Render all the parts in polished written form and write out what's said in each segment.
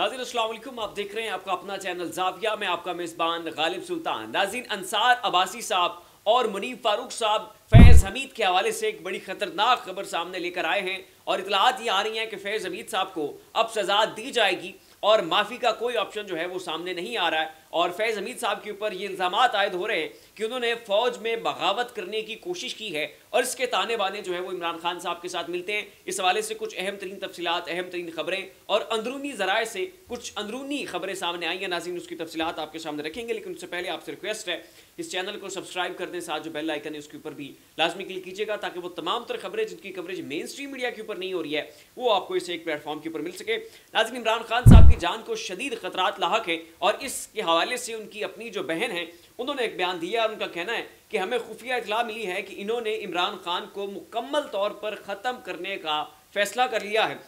नाज़रीन अस्सलाम वालेकुम, आप देख रहे हैं आपका अपना चैनल ज़ाविया में आपका मेज़बान गालिब सुल्तान। नाज़रीन, अंसार अब्बासी साहब और मुनीफ फारूक साहब फैज़ हमीद के हवाले से एक बड़ी ख़तरनाक खबर सामने लेकर आए हैं और इतलात ये आ रही हैं कि फैज़ हमीद साहब को अब सज़ा दी जाएगी और माफ़ी का कोई ऑप्शन जो है वो सामने नहीं आ रहा है। और फैज़ हमीद साहब के ऊपर ये इल्ज़ामात आयद हो रहे हैं कि उन्होंने फ़ौज में बगावत करने की कोशिश की है और इसके ताने बाने जो है वो इमरान खान साहब के साथ मिलते हैं। इस हवाले से कुछ अहम तरीन तफसीलात, अहम तरीन खबरें और अंदरूनी ज़राए से कुछ अंदरूनी खबरें सामने आई हैं। नाज़रीन, उसकी तफसीलात आपके सामने रखेंगे, लेकिन उससे पहले आपसे रिक्वेस्ट है इस चैनल को सब्सक्राइब कर दें, साथ जो बेल आइकन है उसके ऊपर भी लाजमी क्लिक कीजिएगा ताकि वो तमाम तर खबरें जिनकी कवरेज मेन स्ट्रीम मीडिया के ऊपर नहीं हो रही है वो आपको इस एक प्लेटफॉर्म के ऊपर मिल सके। नाज़रीन, इमरान खान साहब की जान को शदीद खतरात लाहक है और इसके हवाले से उनकी अपनी जो बहन है उन्होंने एक बयान दिया और उनका कहना है कि हमें खुफिया इतला मिली है कि इन्होंने इमरान खान को मुकम्मल तौर पर ख़त्म करने का फैसला कर लिया है,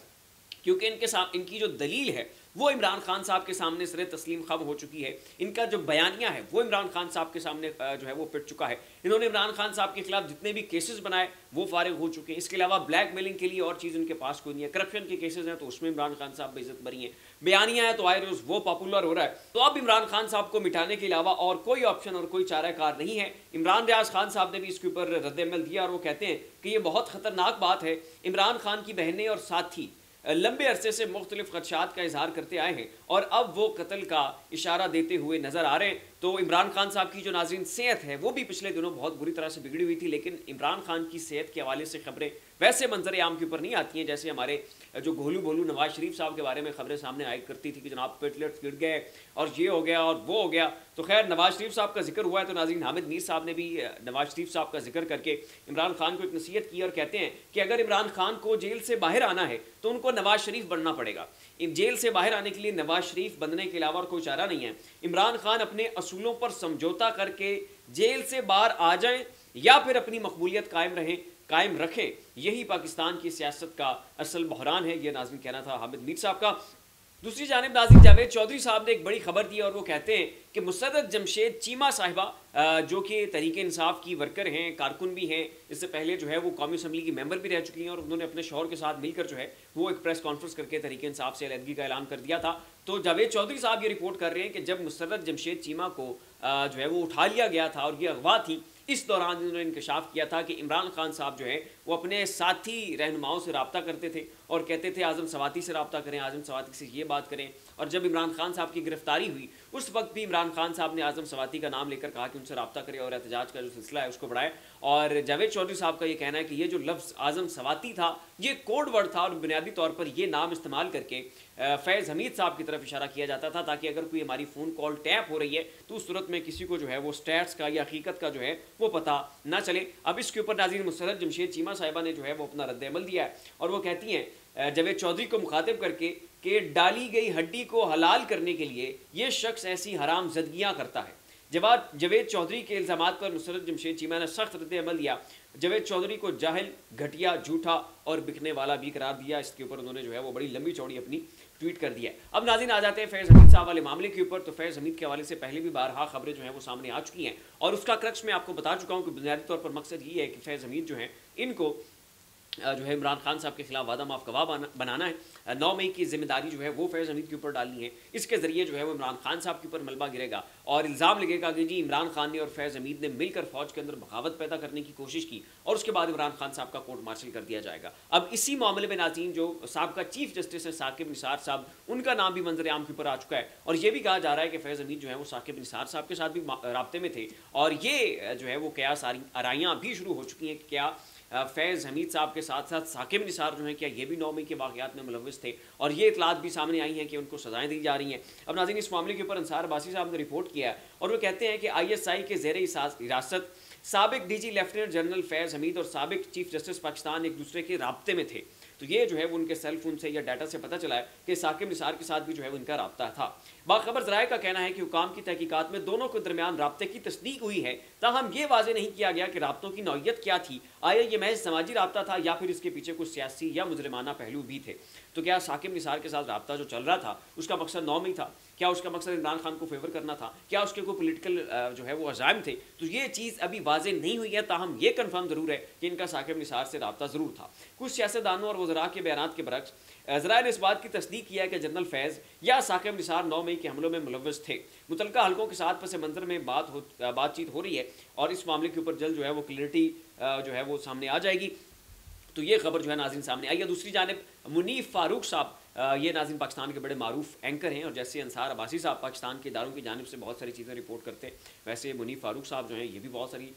क्योंकि इनके साथ इनकी जो दलील है वो इमरान खान साहब के सामने सरे तस्लीम खम हो चुकी है। इनका जो बयानिया है वो इमरान खान साहब के सामने जो है वो पिट चुका है। इन्होंने इमरान खान साहब के खिलाफ जितने भी केसेस बनाए वो फारिग हो चुके हैं। इसके अलावा ब्लैक मेलिंग के लिए और चीज़ उनके पास कोई नहीं है। करप्शन के केसेस हैं तो उसमें इमरान खान साहब बेइज्जत बरी हैं। बयानिया है तो आए रोज़ वो पॉपुलर हो रहा है। तो अब इमरान खान साहब को मिटाने के अलावा और कोई ऑप्शन और कोई चाराकार नहीं है। इमरान रियाज खान साहब ने भी इसके ऊपर रद्द-ए-अमल दिया और वो कहते हैं कि ये बहुत ख़तरनाक बात है। इमरान खान की बहनें और साथी लंबे अरसे से मुख्तलिफ खदशात का इजहार करते आए हैं और अब वो कत्ल का इशारा देते हुए नजर आ रहे हैं। तो इमरान खान साहब की जो नाज़रीन सेहत है वो भी पिछले दिनों बहुत बुरी तरह से बिगड़ी हुई थी, लेकिन इमरान खान की सेहत के हवाले से खबरें वैसे मंजर आम के ऊपर नहीं आती हैं जैसे हमारे जो गोलू बोलू नवाज शरीफ साहब के बारे में खबरें सामने आया करती थी कि जनाब प्लेटलेट्स गिर गए और ये हो गया और वो हो गया। तो खैर, नवाज शरीफ साहब का जिक्र हुआ है तो नाज़रीन हामिद मीर साहब ने भी नवाज शरीफ साहब का जिक्र करके इमरान खान को एक नसीहत की और कहते हैं कि अगर इमरान खान को जेल से बाहर आना है तो उनको नवाज शरीफ बनना पड़ेगा। जेल से बाहर आने के लिए नवाज शरीफ बनने के अलावा और कोई चारा नहीं है। इमरान खान अपने असूलों पर समझौता करके जेल से बाहर आ जाएं या फिर अपनी मकबूलियत कायम रखें, यही पाकिस्तान की सियासत का असल बहरान है। ये नाज़रीन कहना था हामिद मीर साहब का। दूसरी जानिब नाज़रीन जावेद चौधरी साहब ने एक बड़ी खबर दी और वो कहते हैं कि मुसर्रत जमशेद चीमा साहिबा जो कि तहरीक इंसाफ की वर्कर हैं, कारकुन भी हैं, इससे पहले जो है वो कौमी असम्बली की मेंबर भी रह चुकी हैं और उन्होंने अपने शौहर के साथ मिलकर जो है वो एक प्रेस कॉन्फ्रेंस करके तहरीक इंसाफ से अलहदगी का ऐलान कर दिया था। तो जावेद चौधरी साहब ये रिपोर्ट कर रहे हैं कि जब मुसर्रत जमशेद चीमा को जो है वो उठा लिया गया था और ये अगवा थी, इस दौरान इन्होंने इंकशाफ किया था कि इमरान खान साहब जो है वो अपने साथी रहनुमाओं से रब्ता करते थे और कहते थे आज़म सवाती से रब्ता करें, आज़म सवाती से ये बात करें। और जब इमरान खान साहब की गिरफ्तारी हुई उस वक्त भी इमरान खान साहब ने आज़म सवाती का नाम लेकर कहा कि उनसे रब्ता करें और एहतजाज का जो सिलसिला है उसको बढ़ाए। और जावेद चौधरी साहब का ये कहना है कि ये जो लफ्ज़ आज़म सवाती था ये कोड वर्ड था और बुनियादी तौर पर ये नाम इस्तेमाल करके फैज़ हमीद साहब की तरफ इशारा किया जाता था ताकि अगर कोई हमारी फ़ोन कॉल टैप हो रही है तो उस सूरत में किसी को जो है वो स्टैट्स का या हकीकत का जो है वो पता ना चले। अब इसके ऊपर नाज़रीन मुसर्रत जमशेद चीमा साहिबा ने जो है वो अपना रद्द-ए-अमल दिया है और वो कहती हैं जावेद चौधरी को मुखातिब करके कि डाली गई हड्डी को हलाल करने के लिए ये शख्स ऐसी हराम जदगियाँ करता है। जावेद चौधरी के इल्ज़ामात पर मुसर्रत जमशेद चीमा ने सख्त रद्द-ए-अमल दिया। जावेद चौधरी को जाहिल, घटिया, झूठा और बिकने वाला भी करार दिया। इसके ऊपर उन्होंने जो है वो बड़ी लंबी चौड़ी अपनी ट्वीट कर दिया है। अब नाज़रीन आ जाते हैं फैज़ हमीद साहब वाले मामले के ऊपर। तो फैज़ हमीद के हवाले से पहले भी बारहा खबरें जो हैं वो सामने आ चुकी हैं और उसका क्रक्स मैं आपको बता चुका हूँ कि बुनियादी तौर पर मकसद ये है कि फैज़ हमीद जो हैं इनको जो है इमरान खान साहब के खिलाफ वादा माफ गवाह बनाना है। 9 मई की जिम्मेदारी जो है वो फैज़ हमीद के ऊपर डालनी है। इसके ज़रिए जो है वो इमरान खान साहब के ऊपर मलबा गिरेगा और इल्ज़ाम लगेगा कि जी इमरान खान ने और फैज़ हमीद ने मिलकर फ़ौज के अंदर बगावत पैदा करने की कोशिश की और उसके बाद इमरान खान साहब का कोर्ट मार्शल कर दिया जाएगा। अब इसी मामले में नाज़रीन जो साबिक़ा चीफ जस्टिस है साकिब निसार साहब, उनका नाम भी मंजर आम के ऊपर आ चुका है और ये भी कहा जा रहा है कि फैज़ हमीद जो है वो साकिब निसार साहब के साथ भी राब्ते में थे और ये जो है वो कयास आराइयाँ भी शुरू हो चुकी हैं कि क्या फैज़ हमीद साहब के साथ साथ साकिब निसार जो हैं क्या ये भी 9 मई के वाक़यात में मुलव्वस थे और ये इतलात भी सामने आई हैं कि उनको सज़ाएं दी जा रही हैं। अब नाज़रीन इस मामले के ऊपर अंसार अब्बासी साहब ने रिपोर्ट किया है और वो कहते हैं कि ISI के ज़ेरे हिरासत साबिक़ DG लेफ्टिनेंट जनरल फैज़ हमीद और साबिक़ चीफ जस्टिस पाकिस्तान एक दूसरे के राब्ते में थे। तो ये जो है वो उनके सेल फोन से या डाटा से पता चला है कि साकिब निसार के साथ भी जो है वो इनका राब्ता था। बाखबर ज़राए का कहना है कि हुकाम की तहकीकात में दोनों के दरमियान राब्ते की तस्दीक हुई है, ताहम ये वाज़े नहीं किया गया कि राब्तों की नौइयत क्या थी, आया ये महज समाजी राब्ता था या फिर इसके पीछे कुछ सियासी या मुजरिमाना पहलू भी थे। तो क्या साकिब निसार के साथ राब्ता जो चल रहा था उसका मकसद 9 मई था? क्या उसका मकसद इमरान खान को फेवर करना था? क्या उसके कोई पोलिटिकल जो है वो अज़ाइम थे? तो ये चीज़ अभी वाज़े नहीं हुई है, ताहम ये कन्फर्म ज़रूर है कि इनका साकिब निसार से राब्ता ज़रूर था। कुछ सियासतदानों और वज़रा के बयानात के बरक्स ذرائع نے اس بات کی تصدیق کیا ہے کہ جنرل فیض یا ثاقب نثار 9 مئی کے حملوں میں ملوث تھے۔ متعلقہ حلقوں کے ساتھ پس منظر میں بات چیت ہو رہی ہے اور اس معاملے کے اوپر جلد جو ہے وہ کلیئرٹی جو ہے وہ سامنے آ جائے گی۔ تو یہ خبر جو ہے ناظرین سامنے آئی ہے۔ دوسری جانب منیف فاروق صاحب یہ ناظرین پاکستان کے بڑے معروف اینکر ہیں، اور جیسے انصار عباسی صاحب پاکستان کے اداروں کی جانب سے بہت ساری چیزیں رپورٹ کرتے ہیں، ویسے منیف فاروق صاحب جو ہیں یہ بھی بہت ساری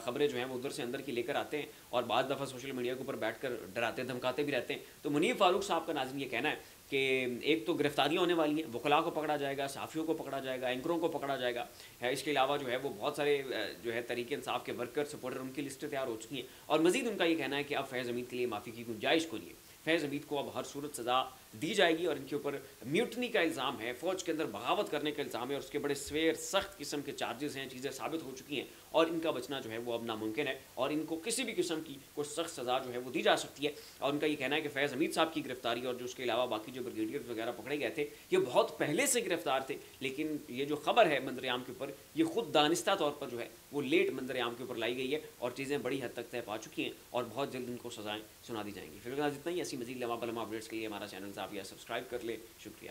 خبریں جو ہیں وہ ادھر سے اندر کی لے کر آتے ہیں، اور بعض دفعہ سوشل میڈیا کے اوپر بیٹھ کر ڈراتے دھمکاتے بھی رہتے ہیں۔ تو منیف فاروق صاحب کا ناظرین یہ کہنا ہے کہ ایک تو گرفتاریاں ہونے والی ہیں، وکلاء کو پکڑا جائے گا، صحافیوں کو پکڑا جائے گا، اینکروں کو پکڑا جائے گا، اس کے علاوہ جو ہے وہ بہت سارے جو ہے تحریک انصاف کے ورکر سپورٹر ان کی لسٹیں تیار ہو چکی ہیں، اور مزید ان کا یہ کہنا ہے کہ اب فیض حمید کے لیے معافی کی گنجائش کو لیے فیض حمید کو اب ہر صورت سزا دی جائے گی، اور ان کے اوپر میوٹنی کا الزام ہے، فوج کے اندر بغاوت کرنے کا الزام ہے، اور اس کے بڑے سویر سخت قسم کے چارجز ہیں، چیزیں ثابت ہو چکی ہیں، اور ان کا بچنا جو ہے وہ اب ناممکن ہے، اور ان کو کسی بھی قسم کی کوئی سخت سزا جو ہے وہ دی جا سکتی ہے۔ اور ان کا یہ کہنا ہے کہ فیض حمید صاحب کی گرفتاری اور جو اس کے علاوہ باقی جو بریگیڈیئر وغیرہ پکڑے گئے تھے یہ بہت پہلے سے گرفتار تھے، لیکن یہ جو خبر ہے منظر عام کے اوپر یہ خود دانستہ طور پر جو ہے وہ لیٹ منظر عام کے اوپر لائی گئی ہے، اور چیزیں بڑی حد تک طے پا چکی ہیں، اور بہت جلد ان کو سزائیں سنا دی جائیں گی۔ فی الحال اتنا ہی، ایسی مزید لمحہ بلمحہ اپڈیٹس کے لیے ہمارا چینل زاویہ سبسکرائب کر لے۔ شکریہ۔